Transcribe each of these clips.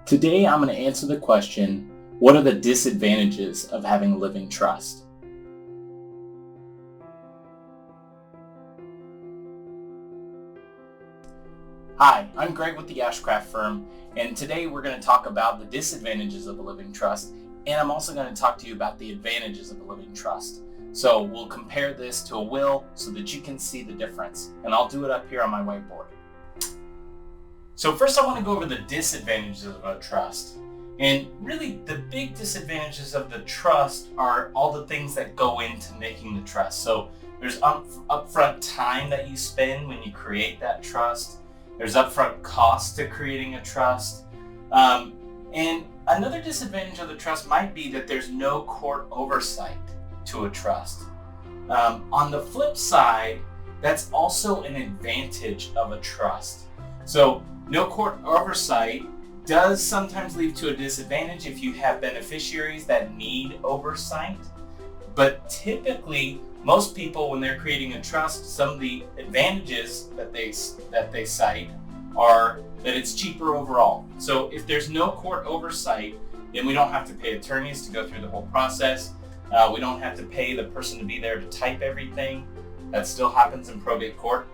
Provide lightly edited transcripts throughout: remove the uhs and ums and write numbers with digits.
Today, I'm going to answer the question, what are the disadvantages of having a living trust? Hi, I'm Greg with the Ashcraft firm, and today we're going to talk about the disadvantages of a living trust, and I'm also going to talk to you about the advantages of a living trust. So we'll compare this to a will so that you can see the difference, and I'll do it up here on my whiteboard. So first I want to go over the disadvantages of a trust. And really the big disadvantages of the trust are all the things that go into making the trust. So there's upfront time that you spend when you create that trust. There's upfront cost to creating a trust. And another disadvantage of the trust might be that there's no court oversight to a trust. On the flip side, that's also an advantage of a trust. So no court oversight does sometimes lead to a disadvantage if you have beneficiaries that need oversight. But typically, most people, when they're creating a trust, some of the advantages that they cite are that it's cheaper overall. So if there's no court oversight, then we don't have to pay attorneys to go through the whole process. We don't have to pay the person to be there to type everything. That still happens in probate court.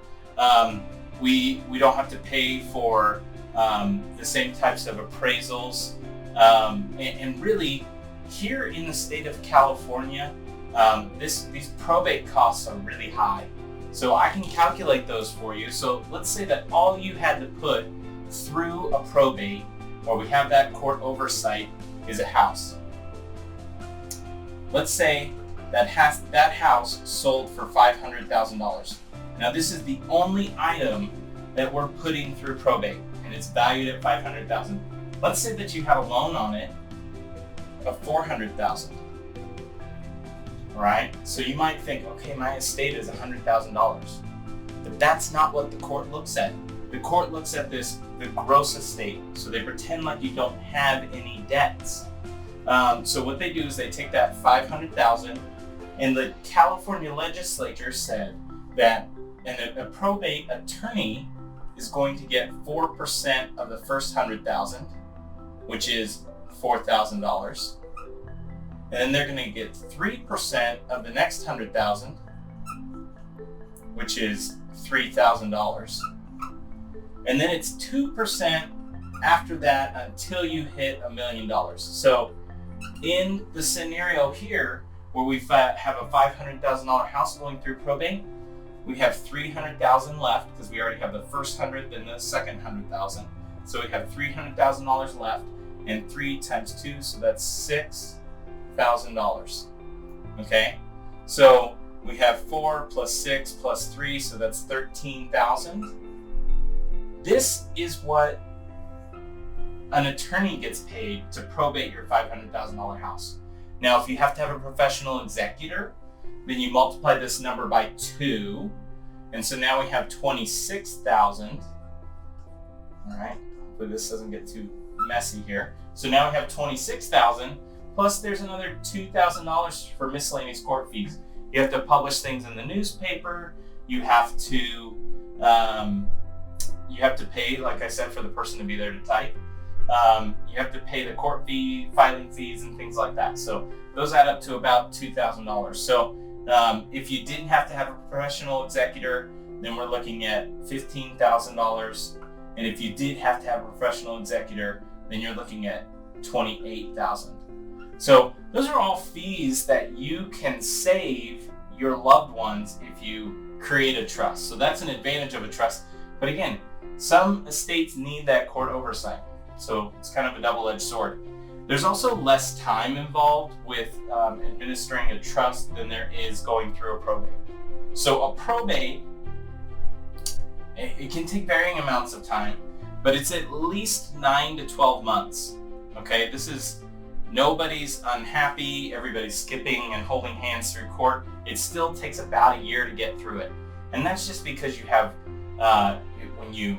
We don't have to pay for the same types of appraisals. And really, here in the state of California, these probate costs are really high. So I can calculate those for you. So let's say that all you had to put through a probate, or we have that court oversight, is a house. Let's say that house sold for $500,000. Now this is the only item that we're putting through probate, and it's valued at $500,000. Let's say that you have a loan on it of $400,000. All right, so you might think, okay, my estate is $100,000, but that's not what the court looks at. The court looks at the gross estate, so they pretend like you don't have any debts. So what they do is they take that $500,000, and the California legislature said that a probate attorney is going to get 4% of the first $100,000, which is $4,000. And then they're going to get 3% of the next $100,000, which is $3,000. And then it's 2% after that until you hit $1 million. So in the scenario here, where we have a $500,000 house going through probate, we have $300,000 left because we already have the first 100 and the second 100,000. So we have $300,000 left, and 3 times 2, so that's $6,000. Okay, so we have 4 plus 6 plus 3, so that's 13,000. This is what an attorney gets paid to probate your $500,000 house. Now, if you have to have a professional executor, then you multiply this number by 2, and so now we have 26,000. All right, hopefully this doesn't get too messy here. So now we have 26,000, plus there's another $2,000 for miscellaneous court fees. You have to publish things in the newspaper. You have to pay, like I said, for the person to be there to type. You have to pay the court fee, filing fees, and things like that. So those add up to about $2,000. So if you didn't have to have a professional executor, then we're looking at $15,000. And if you did have to have a professional executor, then you're looking at $28,000. So those are all fees that you can save your loved ones if you create a trust. So that's an advantage of a trust. But again, some estates need that court oversight. So it's kind of a double-edged sword. There's also less time involved with administering a trust than there is going through a probate. So a probate, it can take varying amounts of time, but it's at least 9 to 12 months. Okay, this is nobody's unhappy, everybody's skipping and holding hands through court. It still takes about a year to get through it. And that's just because you have, when you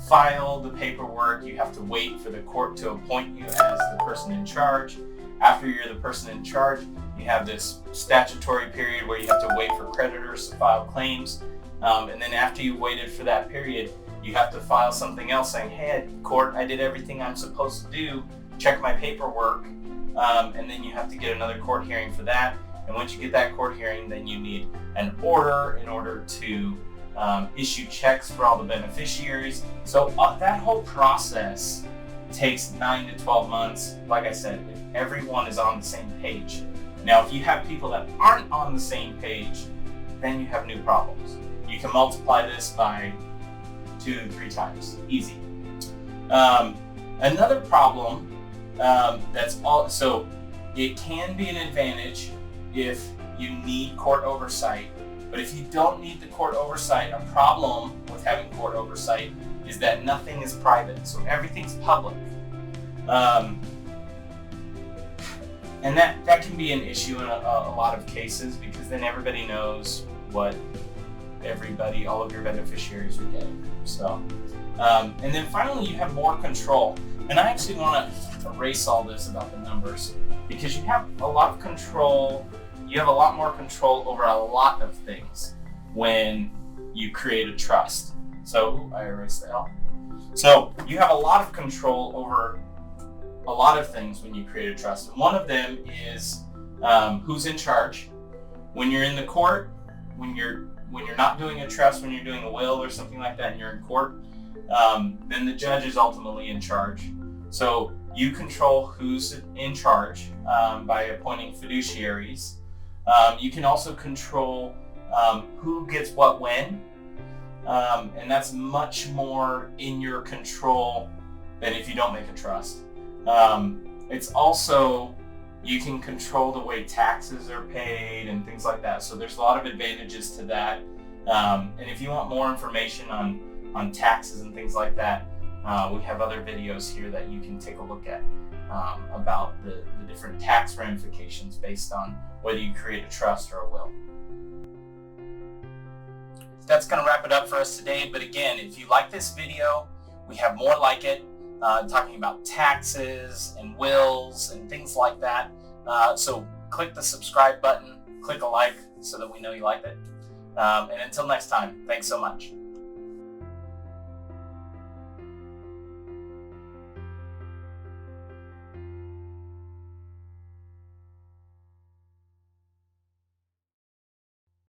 file the paperwork, you have to wait for the court to appoint you as the person in charge. After you're the person in charge, you have this statutory period where you have to wait for creditors to file claims. And then after you waited for that period, you have to file something else saying, hey, court, I did everything I'm supposed to do, check my paperwork, and then you have to get another court hearing for that. And once you get that court hearing, then you need an order in order to issue checks for all the beneficiaries. So that whole process takes 9 to 12 months. Like I said, if everyone is on the same page. Now, if you have people that aren't on the same page, then you have new problems. You can multiply this by 2 to 3 times, easy. Another problem so it can be an advantage if you need court oversight, but if you don't need the court oversight, a problem with having court oversight is that nothing is private, so everything's public. And that can be an issue in a lot of cases, because then everybody knows what all of your beneficiaries are getting. So, and then finally you have more control. And I actually want to erase all this about the numbers, because you have a lot of control. You have a lot more control over a lot of things when you create a trust. So, I erased the L. So you have a lot of control over a lot of things when you create a trust. And one of them is who's in charge. When you're in the court, when you're not doing a trust, when you're doing a will or something like that and you're in court, then the judge is ultimately in charge. So you control who's in charge by appointing fiduciaries. You can also control who gets what when, and that's much more in your control than if you don't make a trust. It's also, you can control the way taxes are paid and things like that. So there's a lot of advantages to that. And if you want more information on taxes and things like that, we have other videos here that you can take a look at about the different tax ramifications based on whether you create a trust or a will. That's going to wrap it up for us today. But again, if you like this video, we have more like it, talking about taxes and wills and things like that. So click the subscribe button, click a like so that we know you liked it. And until next time, thanks so much.